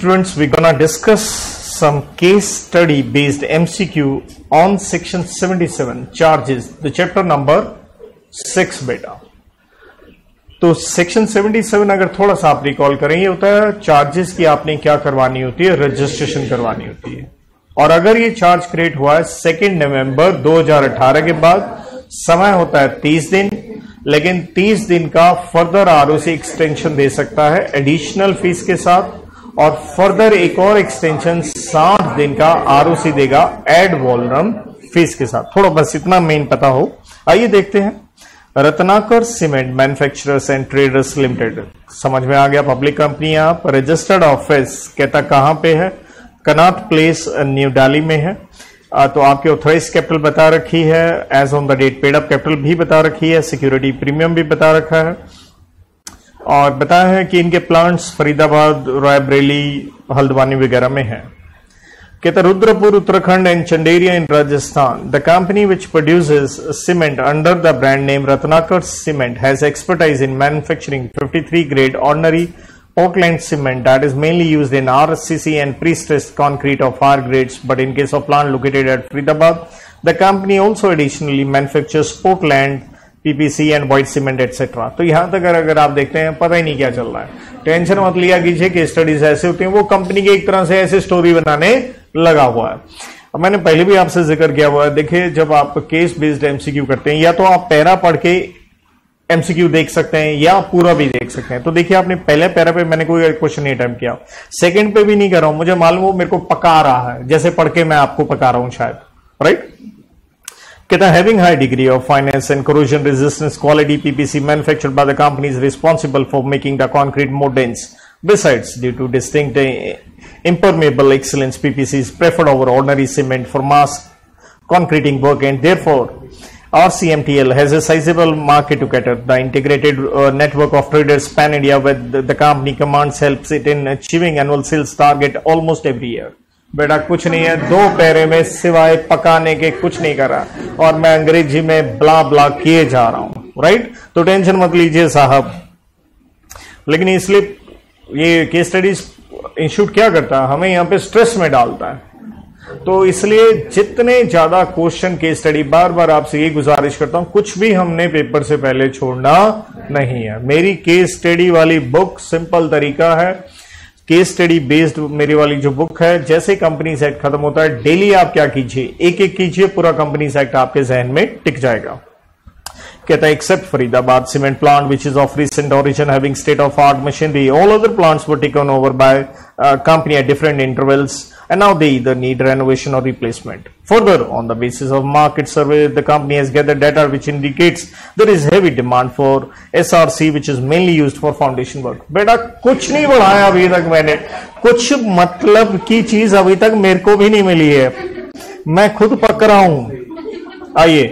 students, we're gonna discuss some case study based MCQ on section 77 charges, the chapter number 6 बेटा। तो section 77 अगर थोड़ा सा आप रिकॉल करें, ये होता है चार्जेस की आपने क्या करवानी होती है, रजिस्ट्रेशन करवानी होती है। और अगर ये चार्ज क्रिएट हुआ है 2 नवंबर 2018 के बाद, समय होता है 30 दिन, लेकिन 30 दिन का फर्दर आरओसी एक्सटेंशन दे सकता है एडिशनल फीस के साथ, और फर्दर एक और एक्सटेंशन 60 दिन का आरओसी देगा एड वॉल्यूम फीस के साथ। थोड़ा बस इतना मेन पता हो। आइए देखते हैं। Ratnakar cement manufacturers and traders limited, समझ में आ गया, पब्लिक कंपनी है। आप रजिस्टर्ड ऑफिस कहता कहां पे है, कनॉट प्लेस न्यू दिल्ली में है। तो आपके ऑथराइज कैपिटल बता रखी है, as on the date paid up capital भी बता रखी है, सिक्योरिटी प्रीमियम भी बता रखा है, और बताया है कि इनके प्लांट्स फरीदाबाद, रायबरेली, हल्द्वानी वगैरह में है। कहता Rudrapur Uttarakhand and Chanderia in Rajasthan. The company which produces cement under the brand name Ratnakar cement has expertise in manufacturing 53 grade ordinary Portland cement that is mainly used in RCC and pre-stressed concrete of higher grades, but in case of plant located at Faridabad, the company also additionally manufactures Portland, PPC and white cement etc. तो यहां तक अगर आप देखते हैं पता ही नहीं क्या चल रहा है। टेंशन मत लिया कीजिए कि स्टडीज ऐसे होती हैं, वो कंपनी की एक तरह से ऐसे स्टोरी बनाने लगा हुआ है। अब मैंने पहले भी आपसे जिक्र किया हुआ है, देखिए जब आप केस बेस्ड एमसीक्यू करते हैं, या तो आप पैरा पढ़ के एमसीक्यू देख सकते हैं या पूरा भी देख सकते हैं। तो देखिए आपने पहले पैरा पे मैंने कोई क्वेश्चन नहीं अटेम्प्ट किया, सेकंड पे भी नहीं कर रहा हूं, मुझे मालूम हो मेरे को पका रहा है, जैसे पढ़ के मैं आपको पका रहा हूं शायद, राइट। कहता having high degree of finance and corrosion resistance quality PPC manufactured by the company is responsible for making the concrete more dense. Besides, due to distinct impermeable excellence, PPC is preferred over ordinary cement for mass concreting work, and therefore RCMTL has a sizable market to cater. The integrated network of traders pan India with the company commands helps it in achieving annual sales target almost every year. बेटा कुछ नहीं है, दो पैरे में सिवाय पकाने के कुछ नहीं करा, और मैं अंग्रेजी में ब्ला ब्ला किए जा रहा हूं, राइट। तो टेंशन मत लीजिए साहब। लेकिन इसलिए ये केस स्टडीज इंस्टीट्यूट क्या करता है, हमें यहां पे स्ट्रेस में डालता है। तो इसलिए जितने ज्यादा क्वेश्चन केस स्टडी, बार बार आपसे ये गुजारिश करता हूं, कुछ भी हमने पेपर से पहले छोड़ना नहीं है। मेरी केस स्टडी वाली बुक सिंपल तरीका है, केस स्टडी बेस्ड मेरी वाली जो बुक है, जैसे कंपनीज एक्ट खत्म होता है डेली आप क्या कीजिए, एक एक कीजिए, पूरा कंपनीज एक्ट आपके जहन में टिक जाएगा। कहता है except Faridabad cement plant which is of recent origin having state of art machinery, all other plants were taken over by company at different intervals and now they either need renovation or replacement. Further, on the basis of market survey, the company has gathered data which indicates there is heavy demand for SRC which is mainly used for foundation work. बेटा कुछ नहीं बढ़ाया अभी तक मैंने, कुछ मतलब की चीज अभी तक मेरे को भी नहीं मिली है, मैं खुद पक रहा हूं। आइए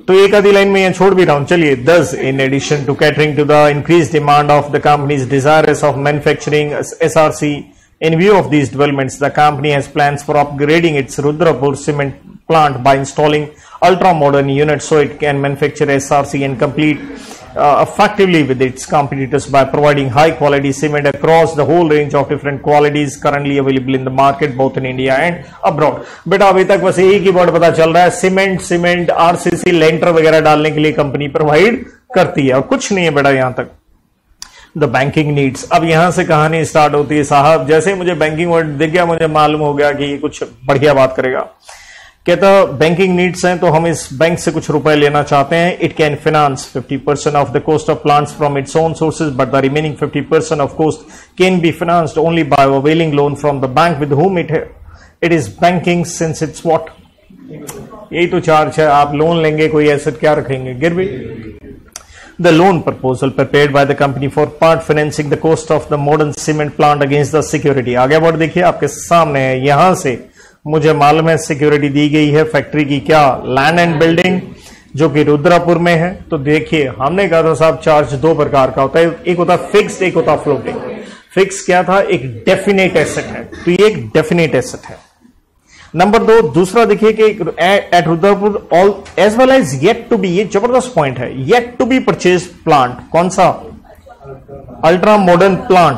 तो एक आधी लाइन में यहां छोड़ भी रहा हूं। चलिए, thus in addition to catering to the increased demand of the companies desirous of manufacturing SRC, in view of these developments, the company has plans for upgrading its Rudrapur cement plant by installing ultra-modern units so it can manufacture SRC and compete effectively with its competitors by providing high-quality cement across the whole range of different qualities currently available in the market, both in India and abroad. बेटा अभी तक बस एक ही word पता चल रहा है, cement RCC लेंटर वगैरह डालने के लिए कंपनी प्रोवाइड करती है, और कुछ नहीं है बेटा यहां तक। द बैंकिंग नीड्स, अब यहां से कहानी स्टार्ट होती है साहब। जैसे मुझे बैंकिंग वर्ड दिख गया, मुझे मालूम हो गया कि ये कुछ बढ़िया बात करेगा। कहता बैंकिंग नीड्स हैं, तो हम इस बैंक से कुछ रुपए लेना चाहते हैं। It can finance 50% of the cost of plants from its own sources, but the remaining 50% of cost can be financed only by availing loan from the bank with whom it is banking since it's what, यही तो charge है। आप loan लेंगे, कोई asset क्या रखेंगे, गिरवी। The loan proposal prepared by the company for part financing the cost of the modern cement plant against the security। आगे बढ़ देखिए, आपके सामने है, यहां से मुझे मालूम है सिक्योरिटी दी गई है फैक्ट्री की, क्या, लैंड एंड बिल्डिंग, जो कि रुद्रपुर में है। तो देखिए हमने कहा था साहब चार्ज दो प्रकार का होता है, एक होता है फिक्स्ड, एक होता है फ्लोटिंग। फिक्स क्या था, एक डेफिनेट एसेट है, तो ये एक डेफिनेट एसेट है। नंबर दो, दूसरा देखिए कि at Rudrapur all as well as yet to be, ये जबरदस्त पॉइंट है, yet to be purchase plant, कौन सा, ultra modern plant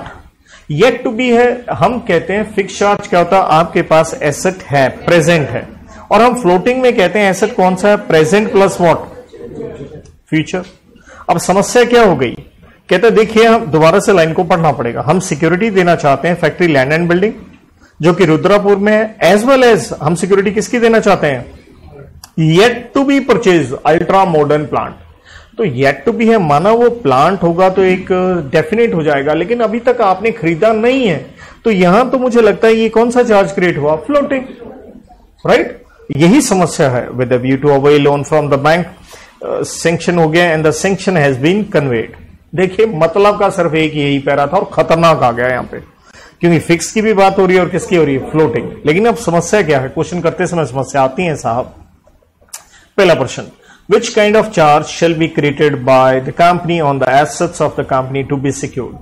yet to be है, हम कहते हैं फिक्स चार्ज क्या होता है, आपके पास एसेट है, प्रेजेंट है, और हम फ्लोटिंग में कहते हैं एसेट कौन सा है, प्रेजेंट प्लस व्हाट, फ्यूचर। अब समस्या क्या हो गई, कहते देखिए हम दोबारा से लाइन को पढ़ना पड़ेगा, हम सिक्योरिटी देना चाहते हैं फैक्ट्री लैंड एंड बिल्डिंग जो कि रुद्रपुर में है, एज वेल एज हम सिक्योरिटी किसकी देना चाहते हैं, yet to be purchase ultra modern plant. तो येट टू बी है, माना वो प्लांट होगा तो एक डेफिनेट हो जाएगा, लेकिन अभी तक आपने खरीदा नहीं है, तो यहां तो मुझे लगता है ये कौन सा चार्ज क्रिएट हुआ, फ्लोटिंग, राइट। यही समस्या है। With the view to avail loan from the bank, sanction हो गया and the sanction has been conveyed. देखिए मतलब का सिर्फ एक यही पैरा था और खतरनाक आ गया यहां पे, क्योंकि फिक्स की भी बात हो रही है और किसकी हो रही है, फ्लोटिंग। लेकिन अब समस्या क्या है, क्वेश्चन करते समय समस्या आती है साहब। पहला प्रश्न, which kind of charge shall be created by the company on the assets of the company to be secured,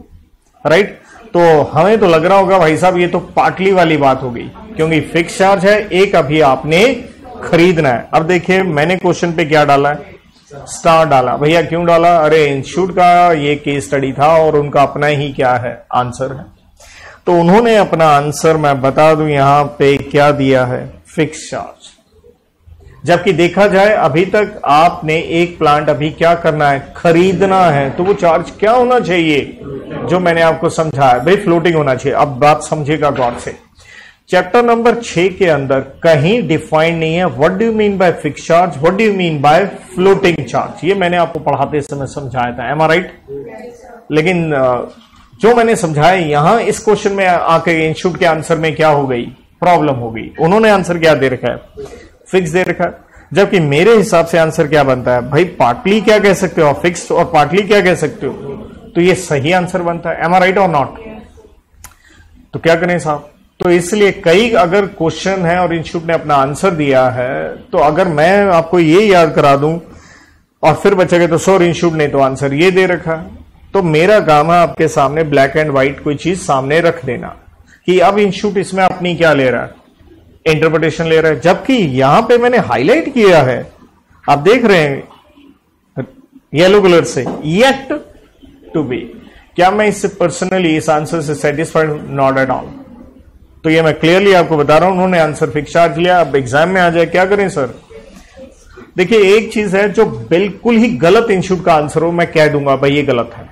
right. तो हमें तो लग रहा होगा भाई साहब ये तो पार्टली वाली बात हो गई, क्योंकि फिक्स चार्ज है, एक अभी आपने खरीदना है। अब देखिए मैंने क्वेश्चन पे क्या डाला है, स्टार डाला। भैया क्यों डाला, अरे इंस्टीट्यूट का ये केस स्टडी था और उनका अपना ही क्या है आंसर है, तो उन्होंने अपना आंसर मैं बता दूं यहां पे क्या दिया है, फिक्स चार्ज। जबकि देखा जाए अभी तक आपने एक प्लांट अभी क्या करना है, खरीदना है, तो वो चार्ज क्या होना चाहिए जो मैंने आपको समझाया, भाई फ्लोटिंग होना चाहिए। अब बात समझिएगा गौर से, चैप्टर नंबर 6 के अंदर कहीं डिफाइन नहीं है what do you mean by fix charge, what do you mean by floating charge. ये मैंने आपको पढ़ाते समय समझाया था, एम आई राइट। लेकिन जो मैंने समझाया यहां इस क्वेश्चन में आके इंस्टीट्यूट के आंसर में क्या हो गई, प्रॉब्लम हो गई। उन्होंने आंसर क्या दे रखा है, फिक्स दे रखा है, जबकि मेरे हिसाब से आंसर क्या बनता है, भाई पार्टली क्या कह सकते हो, फिक्स, और पार्टली क्या कह सकते हो, तो ये सही आंसर बनता है। एम आई राइट और नॉट। तो क्या करें साहब, तो इसलिए कई अगर क्वेश्चन है और इंस्टीट्यूट ने अपना आंसर दिया है, तो अगर मैं आपको ये याद करा दूं और फिर बचेगा तो सर इंस्टीट्यूट ने तो आंसर ये दे रखा है, तो मेरा काम है आपके सामने ब्लैक एंड व्हाइट कोई चीज सामने रख देना कि अब इंस्टीट्यूट इसमें अपनी क्या ले रहा है, इंटरप्रिटेशन ले रहा है। जबकि यहां पे मैंने हाईलाइट किया है, आप देख रहे हैं येलो कलर से, येट टू बी। क्या मैं इससे पर्सनली इस आंसर से सेटिस्फाइड, नॉट एट ऑल। तो ये मैं क्लियरली आपको बता रहा हूं, उन्होंने आंसर फिक्स चार्ज लिया, अब एग्जाम में आ जाए क्या करें सर। देखिए एक चीज है जो बिल्कुल ही गलत इंस्टीट्यूट का आंसर हो, मैं कह दूंगा भाई ये गलत है,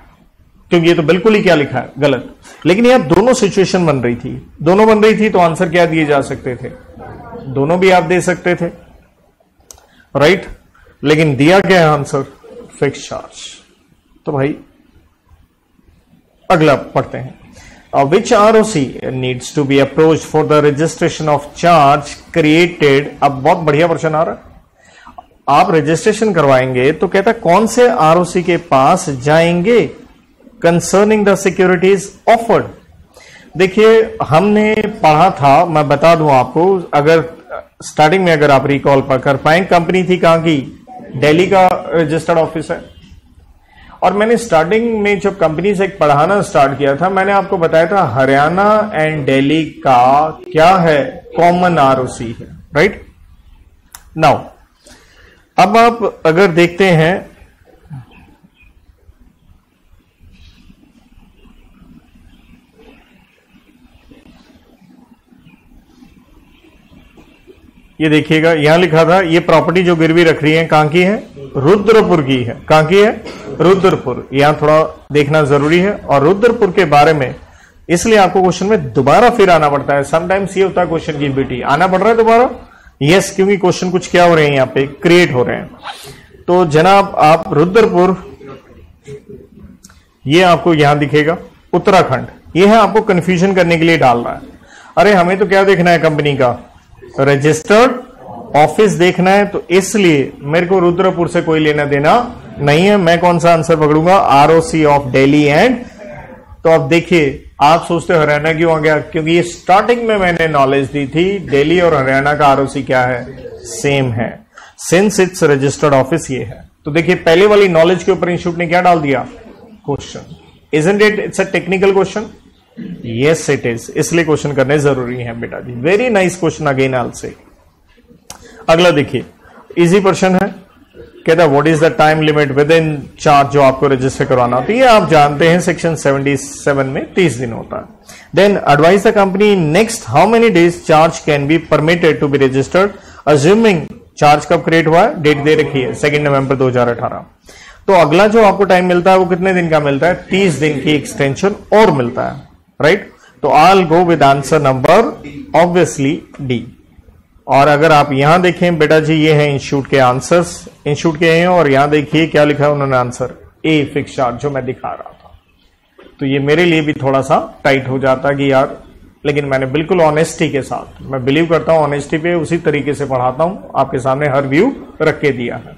क्योंकि ये तो बिल्कुल ही क्या लिखा है, गलत। लेकिन यहां दोनों सिचुएशन बन रही थी, तो आंसर क्या दिए जा सकते थे, दोनों भी आप दे सकते थे, राइट। लेकिन दिया क्या है आंसर, फिक्स चार्ज। तो भाई अगला पढ़ते हैं, which ROC needs to be approached for the registration of charge created। अब बहुत बढ़िया प्रश्न आ रहा है, आप रजिस्ट्रेशन करवाएंगे तो कहता है कौन से ROC के पास जाएंगे कंसर्निंग द सिक्योरिटीज ऑफर्ड। देखिए हमने पढ़ा था, मैं बता दूं आपको, अगर स्टार्टिंग में अगर आप रिकॉल कर पाए, कंपनी थी कहां की, दिल्ली का रजिस्टर्ड ऑफिस है। और मैंने स्टार्टिंग में जब कंपनी से पढ़ाना स्टार्ट किया था, मैंने आपको बताया था हरियाणा एंड दिल्ली का क्या है, कॉमन ROC है, राइट। नाउ अब आप अगर देखते हैं, ये देखिएगा यहां लिखा था, ये प्रॉपर्टी जो गिरवी रख रही है कहां की है, रुद्रपुर की है। कहां की है, रुद्रपुर। यहां थोड़ा देखना जरूरी है, और रुद्रपुर के बारे में इसलिए आपको क्वेश्चन में दोबारा फिर आना पड़ता है। समटाइम्स ये होता है क्वेश्चन की बेटी आना पड़ रहा है दोबारा, यस, क्योंकि क्वेश्चन कुछ क्या हो रहे हैं यहां पे, क्रिएट हो रहे हैं। तो जनाब आप रुद्रपुर, ये आपको यहां दिखेगा उत्तराखंड, ये है आपको कंफ्यूजन करने के लिए डाल रहा है। अरे हमें तो क्या देखना है, कंपनी का रजिस्टर्ड ऑफिस देखना है, तो इसलिए मेरे को रुद्रपुर से कोई लेना देना नहीं है। मैं कौन सा आंसर पकड़ूंगा, ROC ऑफ दिल्ली एंड। तो अब देखिए आप सोचते हो हरियाणा क्यों आ गया, क्योंकि ये स्टार्टिंग में मैंने नॉलेज दी थी, दिल्ली और हरियाणा का ROC क्या है, सेम है, सिंस इट्स रजिस्टर्ड ऑफिस ये है। तो देखिए पहले वाली नॉलेज के ऊपर इंस्टीट्यूट ने क्या डाल दिया, question. Isn't it, it's a technical question, yes it is, इसलिए क्वेश्चन करने जरूरी है बेटा जी। वेरी नाइस क्वेश्चन अगेन आल से। अगला देखिए, इजी प्रश्न है, कहता है what is the time limit with in charge जो आपको रजिस्टर करवाना होता है, ये आप जानते हैं सेक्शन 77 में 30 दिन होता है। Then advise the company next how many days charge can be permitted to be registered, assuming charge कब क्रिएट हुआ है, डेट दे रखी है 2 नवंबर 2018। तो अगला जो आपको टाइम मिलता है वो कितने दिन का मिलता है, 30 दिन की एक्सटेंशन और मिलता है, राइट। तो I go with answer number obviously D. और अगर आप यहां देखें बेटा जी, ये है इंस्टीट्यूट के आंसर्स, इंस्टीट्यूट के हैं, और यहां देखिए क्या लिखा है उन्होंने आंसर, ए फिक्स चार्ज जो मैं दिखा रहा था। तो ये मेरे लिए भी थोड़ा सा टाइट हो जाता कि यार, लेकिन मैंने बिल्कुल ऑनेस्टी के साथ, मैं बिलीव करता हूं ऑनेस्टी पे, उसी तरीके से पढ़ाता हूं, आपके सामने हर व्यू रख के दिया है।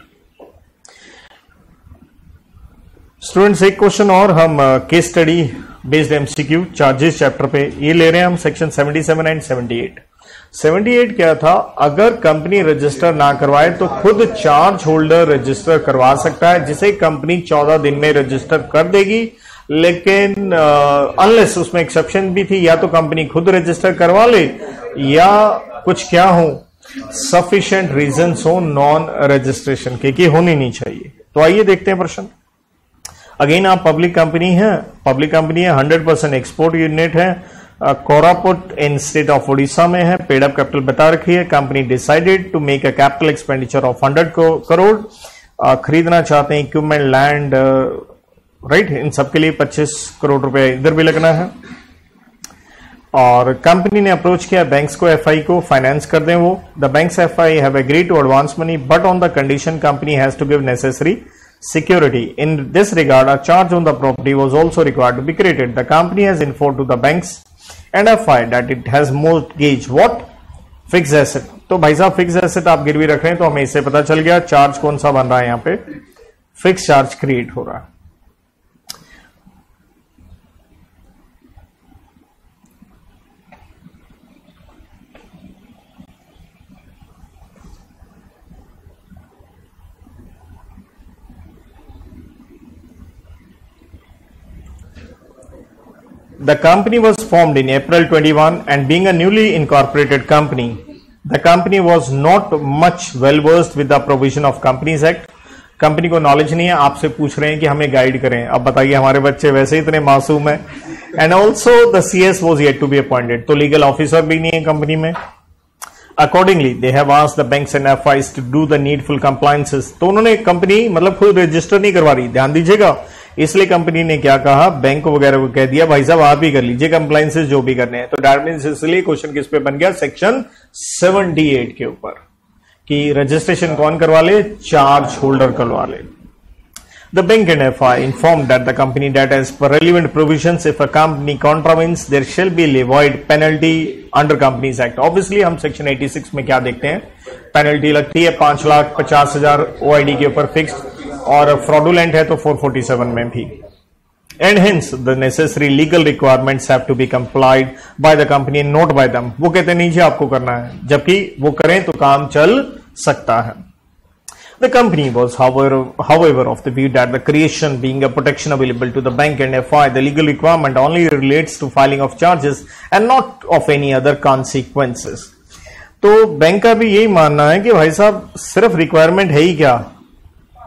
स्टूडेंट्स एक क्वेश्चन और हम case study based MCQ charges chapter पे ये ले रहे हैं हम, सेक्शन 77 एंड 78। 78 क्या था, अगर कंपनी रजिस्टर ना करवाए तो खुद चार्ज होल्डर रजिस्टर करवा सकता है, जिसे कंपनी 14 दिन में रजिस्टर कर देगी। लेकिन अनलेस उसमें एक्सेप्शन भी थी, या तो कंपनी खुद रजिस्टर करवा ले, या कुछ क्या हो, सफिशिएंट रीजंस हो नॉन रजिस्ट्रेशन के, कि होनी नहीं चाहिए। तो आइए देखते हैं प्रश्न। अगेन आप पब्लिक कंपनी है, 100% एक्सपोर्ट यूनिट है, Koraput in state of Orissa में है, पेड अप कैपिटल बता रखी है। Company decided to make a capital expenditure of 100 crore, खरीदना चाहते हैं इक्विपमेंट, लैंड, राइट, इन सबके लिए 25 करोड़ रुपए इधर भी लगना है। और कंपनी ने अप्रोच किया बैंक्स को, एफआई को फाइनेंस कर दें वो। The banks FI have agreed to advance money but on the condition company has to give necessary security. In this regard, a charge on the property was also required to be created. The company has informed to the banks and FI that it has mortgaged what? Fixed asset. तो भाई साहब fix asset आप गिरवी रख रहे हैं, तो हमें इससे पता चल गया चार्ज कौन सा बन रहा है, यहां पे फिक्स चार्ज क्रिएट हो रहा है। The company was formed in April 21 and being a newly incorporated company, the company was not much well versed with the provision of Companies Act. Company को नॉलेज नहीं है, आपसे पूछ रहे हैं कि हमें गाइड करें। अब बताइए, हमारे बच्चे वैसे ही इतने मासूम हैं। And also the CS was yet to be appointed, तो लीगल ऑफिसर भी नहीं है कंपनी में। Accordingly, they have asked the banks and FIs to do the needful compliances. तो उन्होंने कंपनी मतलब खुद रजिस्टर नहीं करवा रही, ध्यान दीजिएगा। इसलिए कंपनी ने क्या कहा, बैंक वगैरह को कह दिया भाई साहब आप ही कर लीजिए कंप्लायंसेस जो भी करने हैं। तो दैट मींस इसलिए क्वेश्चन किस पे बन गया, सेक्शन 78 के ऊपर, कि रजिस्ट्रेशन कौन करवा ले, चार्ज होल्डर करवा ले। The bank and FI informed that the company that as per relevant provisions if a company contravenes there shall be levied penalty under Companies Act. Obviously हम सेक्शन 86 में क्या देखते हैं, पेनल्टी लगती है 5,50,000 OID के ऊपर फिक्स्ड, और फ्रॉडुलेंट है तो 447 में भी। And hence the necessary legal requirements have to be complied by the company and not by them. वो कहते नहीं जी आपको करना है, जबकि वो करें तो काम चल सकता है। The company was however of the view that the creation being a protection available to the bank and FI, the legal requirement only relates to filing of charges and not of any other consequences. तो bank का भी यही मानना है कि भाई साहब सिर्फ रिक्वायरमेंट है ही क्या,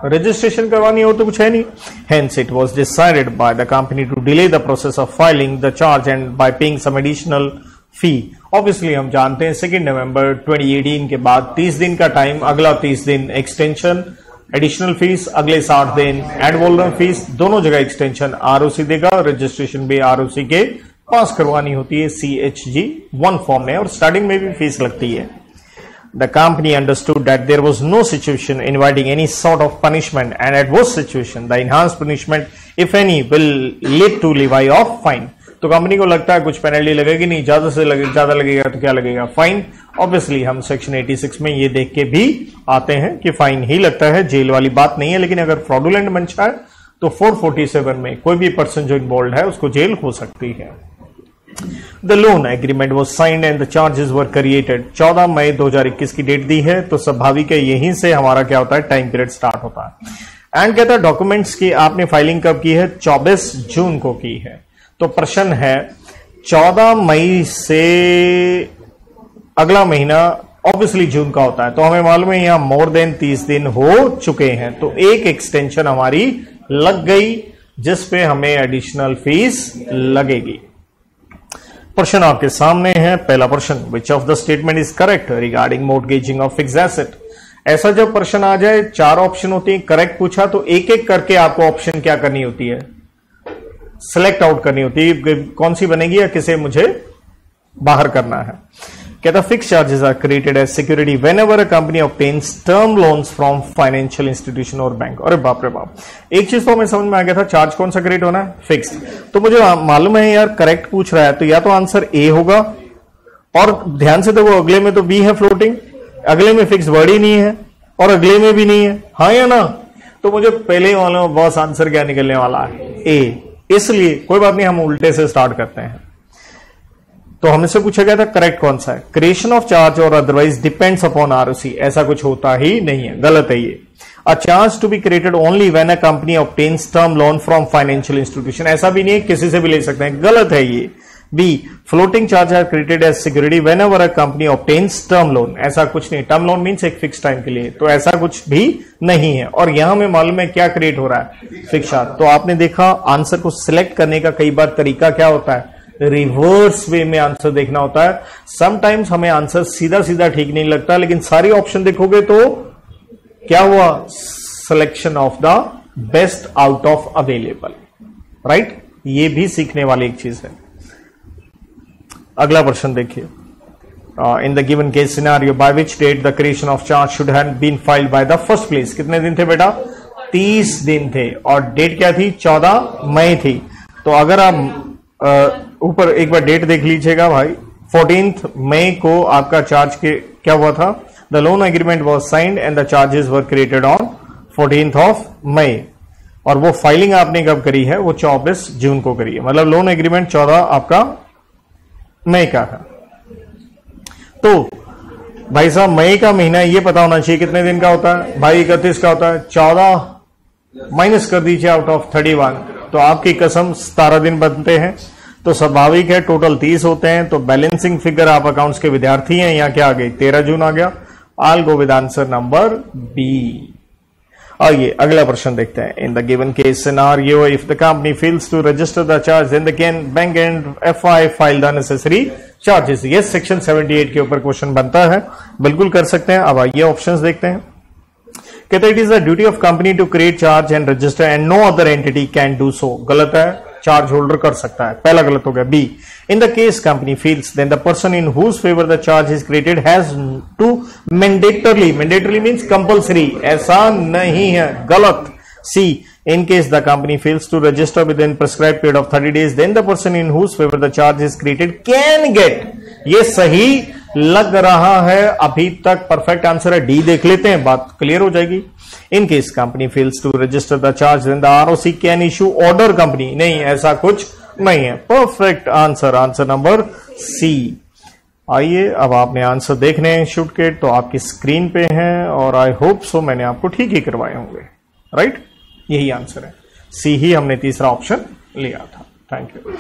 रजिस्ट्रेशन करवानी हो तो कुछ है नहीं। Hence it was decided by the company to delay the process of filing the charge and by paying some additional fee. Obviously हम जानते हैं 2 नवंबर 2018 के बाद 30 दिन का टाइम, अगला 30 दिन एक्सटेंशन, एडिशनल फीस, अगले 60 दिन एड वॉल्यूम फीस, दोनों जगह एक्सटेंशन। ROC देगा, रजिस्ट्रेशन भी ROC के पास करवानी होती है CHG 1 फॉर्म में, और स्टार्टिंग में भी फीस लगती है। The company understood that there was no situation inviting any sort of punishment, and at worst situation, the enhanced punishment, if any, will lead to levy of fine. तो company को लगता है कुछ penalty लगेगी नहीं, ज्यादा से ज्यादा लगेगा तो क्या लगेगा, फाइन। ऑब्वियसली हम सेक्शन 86 में ये देख के भी आते हैं कि फाइन ही लगता है, जेल वाली बात नहीं है। लेकिन अगर फ्रॉडुलेंट मंशा है तो 447 में कोई भी पर्सन जो इन्वॉल्व है उसको जेल हो सकती है। The loan agreement was signed and the charges were created. 14 मई 2021 की डेट दी है, तो स्वाभाविक है यहीं से हमारा क्या होता है, टाइम पीरियड स्टार्ट होता है। एंड कहता है डॉक्यूमेंट्स की आपने फाइलिंग कब की है, 24 जून को की है। तो प्रश्न है 14 मई से अगला महीना ऑब्वियसली जून का होता है, तो हमें मालूम है यहां मोर देन 30 दिन हो चुके हैं, तो एक एक्सटेंशन हमारी लग गई जिस पे हमें एडिशनल फीस लगेगी। प्रश्न आपके सामने है, पहला प्रश्न, which of the statement is correct regarding mortgaging of fixed asset. ऐसा जब प्रश्न आ जाए, 4 ऑप्शन होती है, करेक्ट पूछा तो एक एक करके आपको ऑप्शन क्या करनी होती है, सिलेक्ट आउट करनी होती है, कौन सी बनेगी या किसे मुझे बाहर करना है। कहता fix charges are created as security whenever a company obtains term loans from financial institution और बैंक। अरे बाप रे बाप, एक चीज तो हमें समझ में आ गया था, चार्ज कौन सा क्रिएट होना है, फिक्स्ड। तो मुझे मालूम है यार करेक्ट पूछ रहा है, तो या तो आंसर ए होगा, और ध्यान से देखो अगले में तो बी है फ्लोटिंग, अगले में फिक्स वर्ड ही नहीं है और अगले में भी नहीं है, हाँ या ना। तो मुझे पहले वाला बॉस आंसर क्या निकलने वाला है, ए। इसलिए कोई बात नहीं, हम उल्टे से स्टार्ट करते हैं। तो हमसे पूछा गया था करेक्ट कौन सा है, क्रिएशन ऑफ चार्ज और अदरवाइज डिपेंड्स अपॉन आरओसी, ऐसा कुछ होता ही नहीं है, गलत है ये। A charge to be created only when a company obtains term loan from financial institution, ऐसा भी नहीं है, किसी से भी ले सकते हैं, गलत है ये। B, floating charge are created as security whenever a company obtains term loan, ऐसा कुछ नहीं, टर्म लोन मीन्स एक फिक्स टाइम के लिए, तो ऐसा कुछ भी नहीं है। और यहां में मालूम है क्या क्रिएट हो रहा है, फिक्स चार्ज। तो आपने देखा आंसर को सिलेक्ट करने का कई बार तरीका क्या होता है, रिवर्स वे में आंसर देखना होता है। समटाइम्स हमें आंसर सीधा सीधा ठीक नहीं लगता, लेकिन सारी ऑप्शन देखोगे तो क्या हुआ, selection of the best out of available, right. ये भी सीखने वाली एक चीज है। अगला प्रश्न देखिए, in the given case scenario by which date the creation of charge should have been filed by the first place. कितने दिन थे बेटा, 30 दिन थे, और डेट क्या थी, 14 मई थी। तो अगर आप ऊपर एक बार डेट देख लीजिएगा भाई, 14 मई को आपका चार्ज के क्या हुआ था, the loan agreement was signed and the charges were created on 14 मई, और वो फाइलिंग आपने कब करी है, वो 24 जून को करी है, मतलब लोन एग्रीमेंट 14 आपका मई का है। तो भाई साहब मई का महीना ये पता होना चाहिए कितने दिन का होता है भाई, 31 का होता है, 14 माइनस कर दीजिए आउट ऑफ 31, तो आपकी कसम 17 दिन बनते हैं, तो स्वाभाविक है टोटल 30 होते हैं। तो बैलेंसिंग फिगर, आप अकाउंट्स के विद्यार्थी हैं, यहां क्या आ गई, 13 जून आ गया। I'll go with answer number B. आइए अगला प्रश्न देखते हैं। In the given case scenario if the company fails to register the charge then the bank and FI file the necessary charges. ये सेक्शन 78 के ऊपर क्वेश्चन बनता है, बिल्कुल कर सकते हैं। अब आइए ऑप्शंस देखते हैं। कहते it is the duty of company to create charge and register and no other entity can do so. गलत है, चार्ज होल्डर कर सकता है, पहला गलत हो गया। B, in the case company fails then the person in whose favour the charge is created has to mandatorily means compulsory, ऐसा नहीं है, गलत। सी, in case the company fails to register within prescribed period of 30 days then the person in whose favor the charge is created can get, ये सही लग रहा है, अभी तक परफेक्ट आंसर है। डी देख लेते हैं, बात क्लियर हो जाएगी। In case company fails to register the charge then the ROC can issue order company, नहीं ऐसा कुछ नहीं है, perfect answer, answer number C. आइए अब आपने आंसर देखने हैं शूट के, तो आपकी स्क्रीन पे हैं और आई होप सो मैंने आपको ठीक ही करवाए होंगे, राइट। यही आंसर है, सी ही हमने तीसरा ऑप्शन लिया था। Thank you.